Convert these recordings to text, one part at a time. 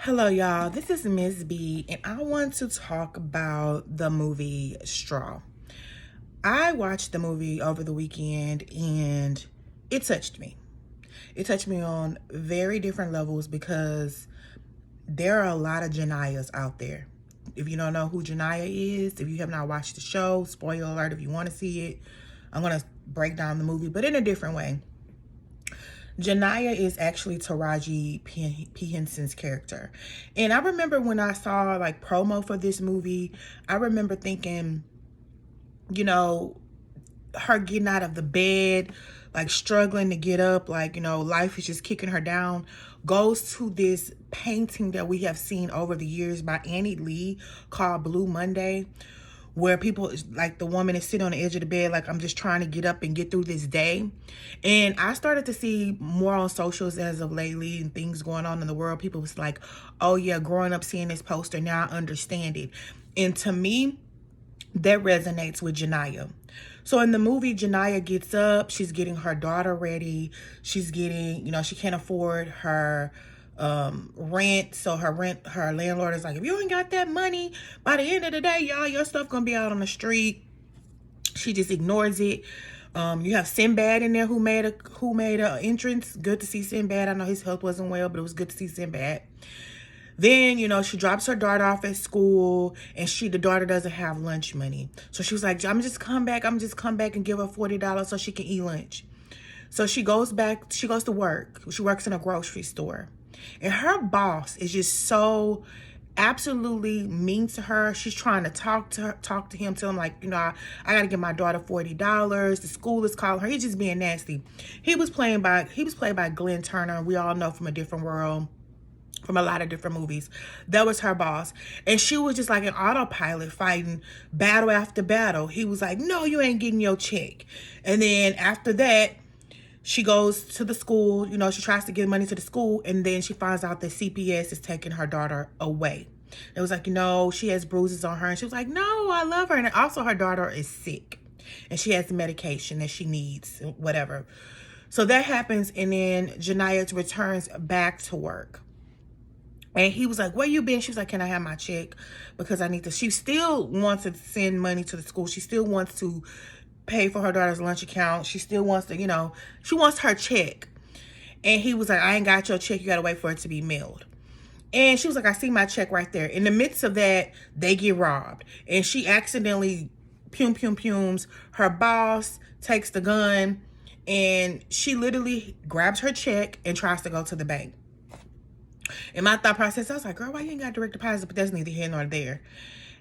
Hello, y'all. This is Ms. B, and I want to talk about the movie Straw. I watched the movie over the weekend, and it touched me. It touched me on very different levels because there are a lot of Janiyahs out there. If you don't know who Janiyah is, if you have not watched the show, spoiler alert, if you want to see it, I'm going to break down the movie, but in a different way. Janiyah is actually Taraji P. Henson's character. And I remember when I saw like promo for this movie, I remember thinking, her getting out of the bed, like struggling to get up, like, life is just kicking her down, goes to this painting that we have seen over the years by Annie Lee called Blue Monday, where people, like, the woman is sitting on the edge of the bed like, I'm just trying to get up and get through this day. And I started to see more on socials as of lately and things going on in the world. People was like, oh yeah, growing up seeing this poster, now I understand it. And to me, that resonates with Janiyah. So in the movie, Janiyah gets up, she's getting her daughter ready, she's getting, she can't afford her rent. So her landlord is like, if you ain't got that money, by the end of the day, y'all, your stuff gonna be out on the street. She just ignores it. You have Sinbad in there who made a entrance. Good to see Sinbad. I know his health wasn't well, but it was good to see Sinbad. Then, she drops her daughter off at school, and the daughter doesn't have lunch money. So she was like, I'm just come back and give her $40 so she can eat lunch. So she goes to work. She works in a grocery store. And her boss is just so absolutely mean to her. She's trying to talk to him, tell him like, I gotta give my daughter $40. The school is calling her. He's just being nasty. He was played by Glenn Turner. We all know from A Different World, from a lot of different movies. That was her boss. And she was just like an autopilot fighting battle after battle. He was like, no, you ain't getting your check. And then after that, she goes to the school, she tries to give money to the school, and then she finds out that CPS is taking her daughter away. It was like, she has bruises on her, and she was like, no, I love her. And also her daughter is sick, and she has the medication that she needs, whatever. So that happens, and then Janiyah returns back to work. And he was like, where you been? She was like, can I have my check? Because I need to. She still wants to send money to the school. She still wants to pay for her daughter's lunch account. She still wants to, she wants her check. And he was like, I ain't got your check. You got to wait for it to be mailed. And she was like, I see my check right there. In the midst of that, they get robbed. And she accidentally pumes. Her boss takes the gun, and she literally grabs her check and tries to go to the bank. In my thought process, I was like, girl, why you ain't got direct deposit? But that's neither here nor there.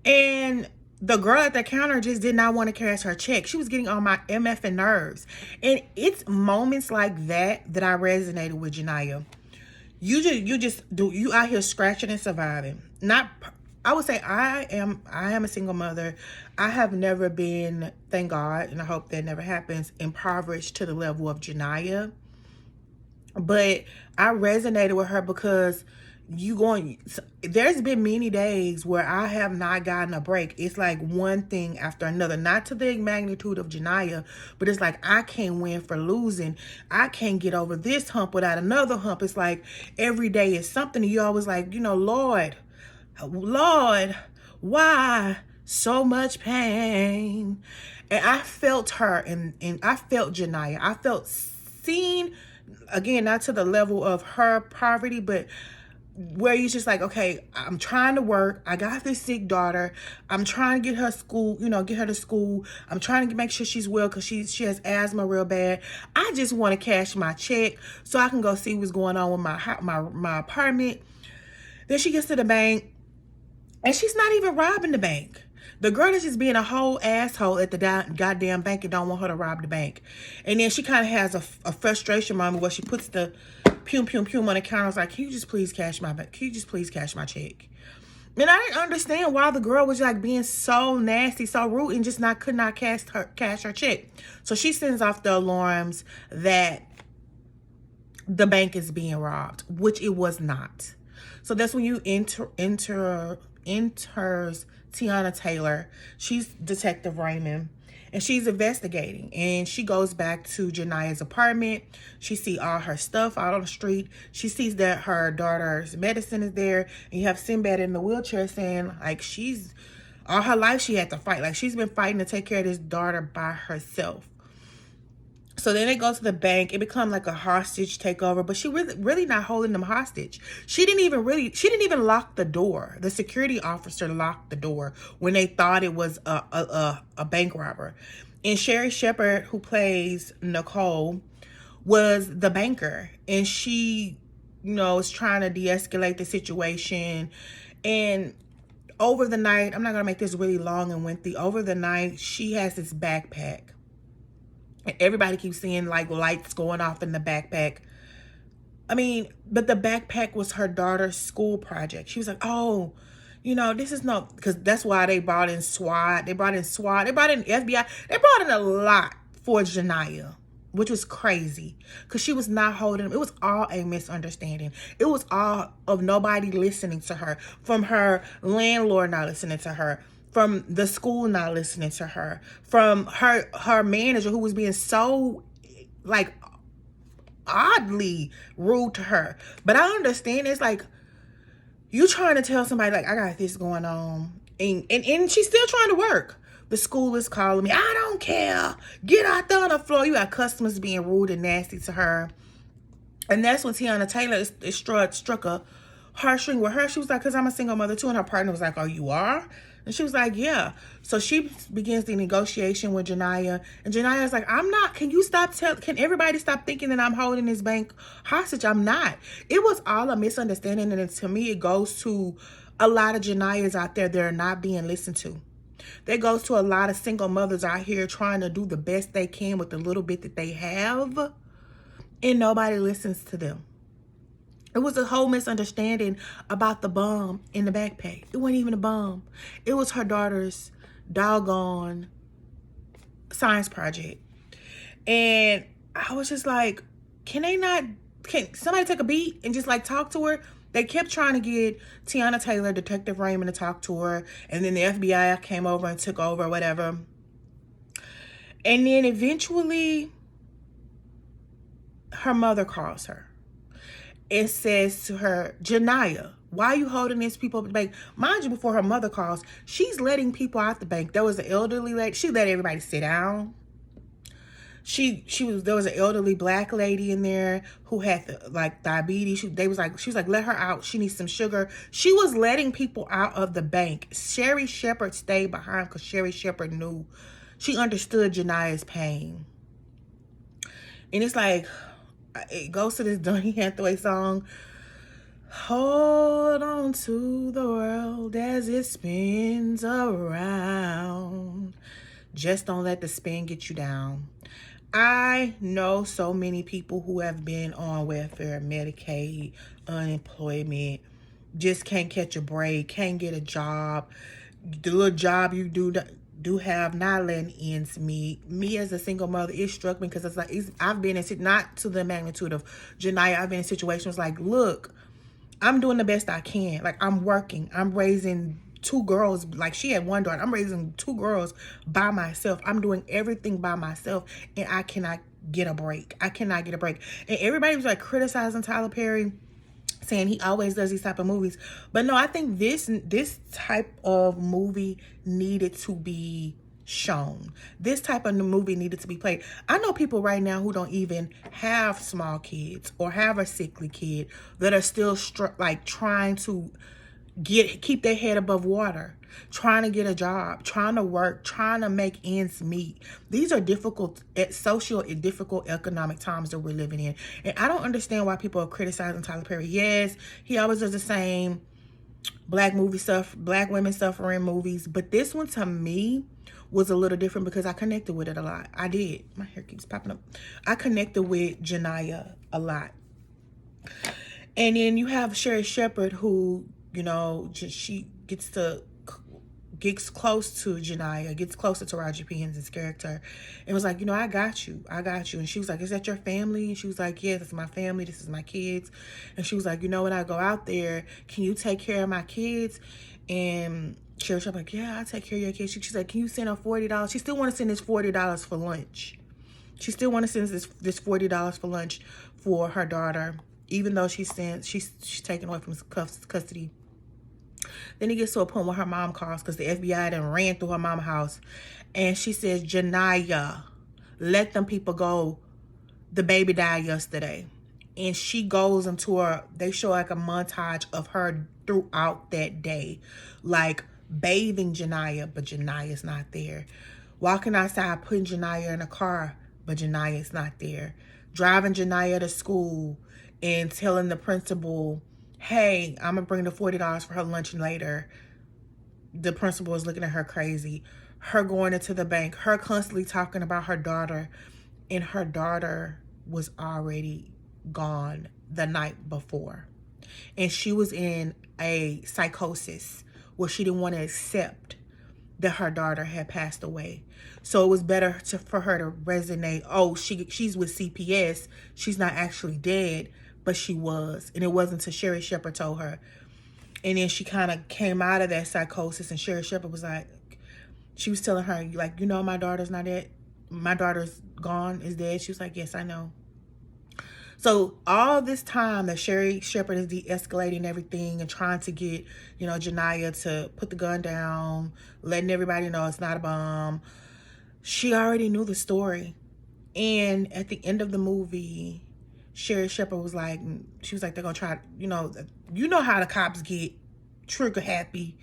And the girl at the counter just did not want to cash her check. She was getting on my MF and nerves. And it's moments like that I resonated with Janiyah. You out here scratching and surviving. I would say I am a single mother. I have never been, thank God, and I hope that never happens, impoverished to the level of Janiyah. But I resonated with her because there's been many days where I have not gotten a break. It's like one thing after another, not to the magnitude of Janiyah, but it's like I can't win for losing. I can't get over this hump without another hump. It's like every day is something. You always like, Lord, why so much pain? And I felt her, and I felt Janiyah. I felt seen. Again, not to the level of her poverty, but where you're just like, okay, I'm trying to work. I got this sick daughter. I'm trying to get her get her to school. I'm trying to make sure she's well because she has asthma real bad. I just want to cash my check so I can go see what's going on with my apartment. Then she gets to the bank, and she's not even robbing the bank. The girl is just being a whole asshole at the goddamn bank and don't want her to rob the bank. And then she kind of has a frustration moment where she puts the pum on the counter. I was like, can you just please cash my check? And I didn't understand why the girl was like being so nasty, so rude, and just could not cash her check. So she sends off the alarms that the bank is being robbed, which it was not. So that's when you enters Tiana Taylor. She's Detective Raymond. And she's investigating, and she goes back to Janiah's apartment. She sees all her stuff out on the street. She sees that her daughter's medicine is there, and you have Sinbad in the wheelchair saying, like, she's all her life she had to fight. Like, she's been fighting to take care of this daughter by herself. So then they go to the bank. It becomes like a hostage takeover, but she really not holding them hostage. She didn't even lock the door. The security officer locked the door when they thought it was a bank robber. And Sherry Shepherd, who plays Nicole, was the banker, and she, is trying to de-escalate the situation. And over the night, I'm not gonna make this really long and lengthy. Over the night, she has this backpack. And everybody keeps seeing like lights going off in the backpack. I mean, but the backpack was her daughter's school project. She was like, oh, this is no, because that's why they brought in SWAT. They brought in FBI. They brought in a lot for Janiah, which was crazy because she was not holding them. It was all a misunderstanding. It was all of nobody listening to her, from her landlord not listening to her, from the school not listening to her, from her manager who was being so like oddly rude to her. But I understand, it's like you trying to tell somebody like, I got this going on, and she's still trying to work. The school is calling me. I don't care. Get out there on the floor. You got customers being rude and nasty to her. And that's when Teyana Taylor struck a heartstring with her. She was like, because I'm a single mother too. And her partner was like, oh, you are? And she was like, yeah. So she begins the negotiation with Janiah. And Janiah's like, I'm not. Can everybody stop thinking that I'm holding this bank hostage? I'm not. It was all a misunderstanding. And to me, it goes to a lot of Janiahs out there that are not being listened to. That goes to a lot of single mothers out here trying to do the best they can with the little bit that they have, and nobody listens to them. It was a whole misunderstanding about the bomb in the backpack. It wasn't even a bomb. It was her daughter's doggone science project. And I was just like, can somebody take a beat and just like talk to her? They kept trying to get Teyana Taylor, Detective Raymond, to talk to her. And then the FBI came over and took over, whatever. And then eventually, her mother calls her. It says to her, Janiah, why are you holding these people at the bank? Mind you, before her mother calls, she's letting people out the bank. There was an elderly lady. She let everybody sit down. There was an elderly black lady in there who had like diabetes. She was like, let her out. She needs some sugar. She was letting people out of the bank. Sherry Shepherd stayed behind because Sherry Shepherd knew, she understood Janiah's pain. And it's like, it goes to this Donny Hathaway song. Hold on to the world as it spins around. Just don't let the spin get you down. I know so many people who have been on welfare, Medicaid, unemployment, just can't catch a break, can't get a job. The little job you do have, not letting ends meet. Me as a single mother, it struck me because it's like, I've been in, not to the magnitude of Janiah, I've been in situations like, look, I'm doing the best I can. Like, I'm working, I'm raising 2 girls. Like, she had 1 daughter. I'm raising 2 girls by myself. I'm doing everything by myself, and I cannot get a break. I cannot get a break. And everybody was like criticizing Tyler Perry, saying he always does these type of movies. But no, I think this type of movie needed to be shown. This type of movie needed to be played. I know people right now who don't even have small kids or have a sickly kid that are still trying to keep their head above water, trying to get a job, trying to work, trying to make ends meet. These are difficult economic times that we're living in. And I don't understand why people are criticizing Tyler Perry. Yes, he always does the same black women suffering movies. But this one, to me, was a little different because I connected with it a lot. I did. My hair keeps popping up. I connected with Janiah a lot. And then you have Sherry Shepherd, who, she gets close to Janiah, gets closer to Roger P. Henson's character, and was like, I got you. And she was like, is that your family? And she was like, yes, it's my family. This is my kids. And she was like, when I go out there, can you take care of my kids? And Sherry Shepherd like, yeah, I'll take care of your kids. She's like, can you send her $40? She still want to send this $40 for lunch. She still want to send this $40 for lunch for her daughter, even though she's taken away from custody. Then it gets to a point where her mom calls because the FBI then ran through her mom's house. And she says, Janiyah, let them people go. The baby died yesterday. And she goes into they show like a montage of her throughout that day. Like bathing Janiyah, but Janiyah's not there. Walking outside, putting Janiyah in a car, but Janiyah's not there. Driving Janiyah to school and telling the principal, hey, I'm going to bring the $40 for her lunch later. The principal is looking at her crazy. Her going into the bank. Her constantly talking about her daughter. And her daughter was already gone the night before. And she was in a psychosis where she didn't want to accept that her daughter had passed away. So it was better for her to resonate, oh, she's with CPS. She's not actually dead, but she was. And it wasn't until Sherry Shepherd told her. And then she kind of came out of that psychosis, and Sherry Shepherd was like, she was telling her, like, you know, my daughter's not dead. My daughter's gone, is dead. She was like, yes, I know. So all this time that Sherry Shepherd is de-escalating everything and trying to get, you know, Janiyah to put the gun down, letting everybody know it's not a bomb, she already knew the story. And at the end of the movie, Sherry Shepherd was like, she was like, they're going to try, you know how the cops get trigger happy.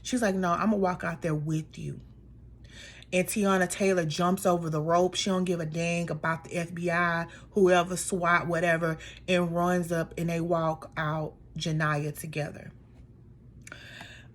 She was like, no, I'm going to walk out there with you. And Teyana Taylor jumps over the rope. She don't give a dang about the FBI, whoever, SWAT, whatever, and runs up and they walk out Janiyah together.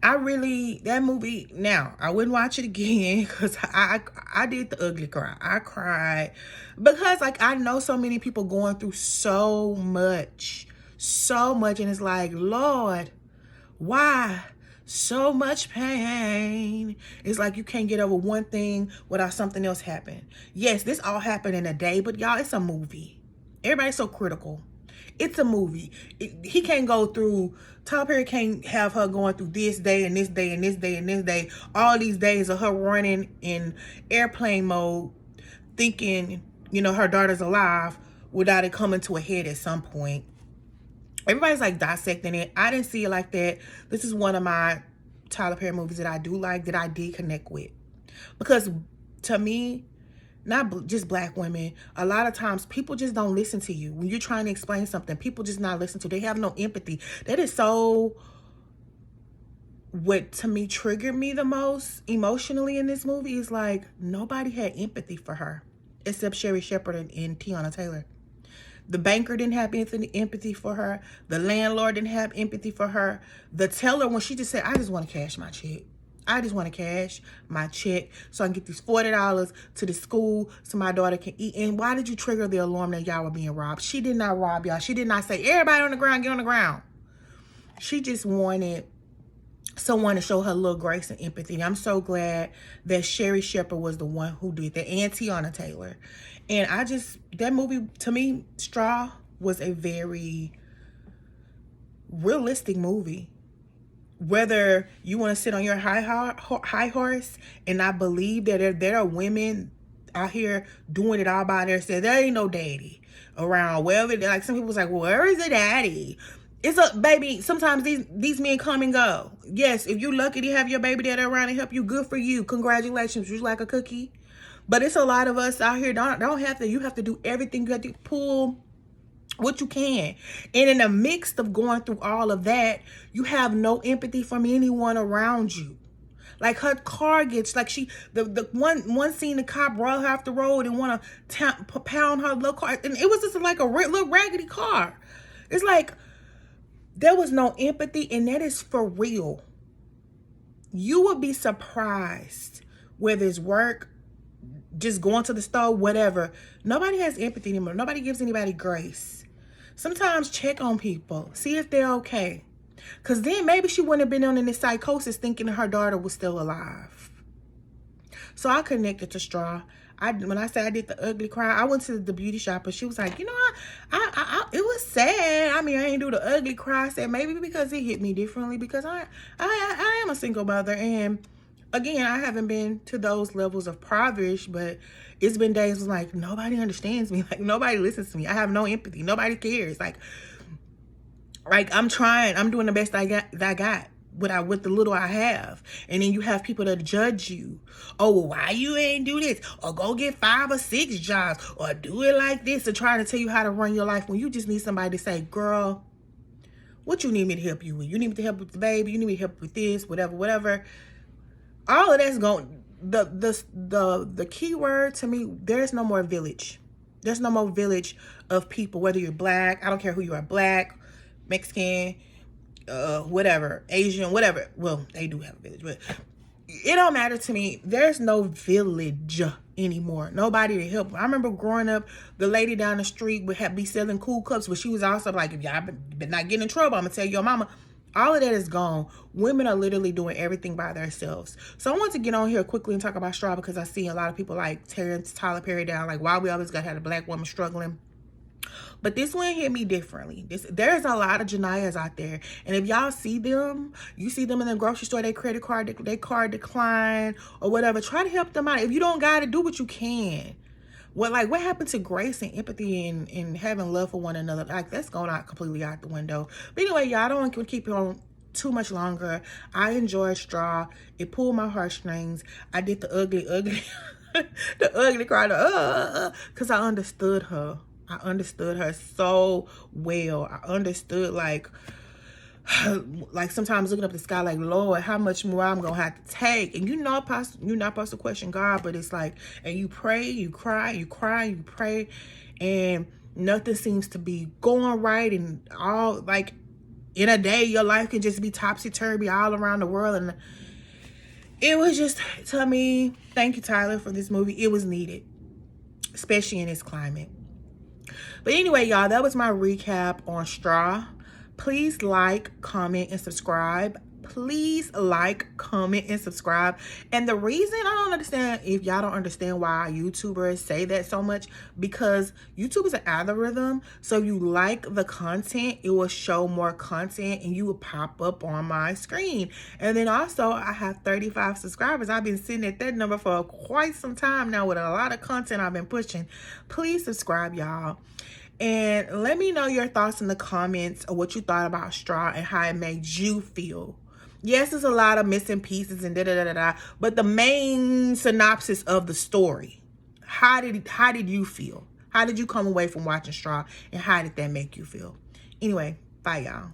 That movie, now, I wouldn't watch it again because I did the ugly cry. I cried because, like, I know so many people going through so much, and it's like, Lord, why? So much pain. It's like you can't get over one thing without something else happen. Yes, this all happened in a day, but y'all, it's a movie. Everybody's so critical. It's a movie. He can't go through, Tyler Perry can't have her going through this day and this day and this day and this day. All these days of her running in airplane mode, thinking, you know, her daughter's alive without it coming to a head at some point. Everybody's like dissecting it. I didn't see it like that. This is one of my Tyler Perry movies that I do like, that I did connect with. Because to me, not just black women, a lot of times people just don't listen to you. When you're trying to explain something, people just not listen to. They have no empathy. That is so what to me triggered me the most emotionally in this movie is like nobody had empathy for her except Sherry Shepherd and Teyana Taylor. The banker didn't have empathy for her. The landlord didn't have empathy for her. The teller, when she just said, I just want to cash my check. I just want to cash my check so I can get these $40 to the school so my daughter can eat. And why did you trigger the alarm that y'all were being robbed? She did not rob y'all. She did not say, everybody on the ground, get on the ground. She just wanted someone to show her little grace and empathy. And I'm so glad that Sherry Shepherd was the one who did that, and Teyana Taylor. And that movie, to me, Straw was a very realistic movie. Whether you want to sit on your high horse and I believe that there are women out here doing it all by themselves. There ain't no daddy around. Wherever, like some people's like, well, where is the daddy? It's a baby. Sometimes these men come and go. Yes, if you're lucky to have your baby daddy around and help you, good for you. Congratulations. You like a cookie. But it's a lot of us out here don't have to. You have to do everything. You have to pull what you can. And in the midst of going through all of that, you have no empathy from anyone around you. Like her car gets, like the one scene, the cop brought her off the road and want to pound her little car. And it was just like a little raggedy car. It's like there was no empathy, and that is for real. You would be surprised whether it's work, just going to the store, whatever. Nobody has empathy anymore. Nobody gives anybody grace. Sometimes check on people. See if they're okay. Because then maybe she wouldn't have been on in this psychosis thinking her daughter was still alive. So I connected to Straw. When I say I did the ugly cry, I went to the beauty shop and she was like, you know, it was sad. I mean, I ain't do the ugly cry. I said maybe because it hit me differently because I am a single mother, and again, I haven't been to those levels of impoverished, but it's been days like nobody understands me, like nobody listens to me. I have no empathy. Nobody cares. Like I'm trying. I'm doing the best I got with the little I have. And then you have people that judge you. Oh, well, why you ain't do this? Or go get 5 or 6 jobs, or do it like this, and trying to tell you how to run your life when you just need somebody to say, girl, what you need me to help you with? You need me to help with the baby? You need me to help with this, whatever. All of that's going, the key word to me, there's no more village. There's no more village of people, whether you're black, I don't care who you are, black, Mexican, whatever, Asian, whatever. Well, they do have a village, but it don't matter to me. There's no village anymore. Nobody to help. I remember growing up, the lady down the street would be selling cool cups, but she was also like, if y'all been not getting in trouble, I'm gonna tell your mama. All of that is gone. Women are literally doing everything by themselves. So I want to get on here quickly and talk about straw, because I see a lot of people like tearing Tyler Perry down, like why we always gotta have a black woman struggling. But this one hit me differently. There's a lot of Janiyahs out there, and if y'all see them, you see them in the grocery store, their credit card, their card decline or whatever, try to help them out. If you don't got to, do what you can. What happened to grace and empathy and having love for one another? Like, that's going out completely out the window. But anyway, y'all, I don't want to keep it on too much longer. I enjoyed Straw. It pulled my heartstrings. I did the ugly the ugly cry, because I understood her. I understood her so well. I understood like sometimes looking up the sky, like, Lord, how much more I'm gonna have to take. And you're not supposed to question God, but it's like, and you pray, you cry, you pray, and nothing seems to be going right. And all, like, in a day, your life can just be topsy-turvy all around the world. And it was just, to me, thank you, Tyler, for this movie. It was needed, especially in this climate. But anyway, y'all, that was my recap on Straw. Please like, comment, and subscribe. Please like, comment, and subscribe. And the reason I don't understand, if y'all don't understand why YouTubers say that so much, because YouTube is an algorithm. So if you like the content, it will show more content and you will pop up on my screen. And then also, I have 35 subscribers. I've been sitting at that number for quite some time now with a lot of content I've been pushing. Please subscribe, y'all. And let me know your thoughts in the comments of what you thought about Straw and how it made you feel. Yes, there's a lot of missing pieces and da-da-da-da-da, but the main synopsis of the story, how did you feel? How did you come away from watching Straw, and how did that make you feel? Anyway, bye, y'all.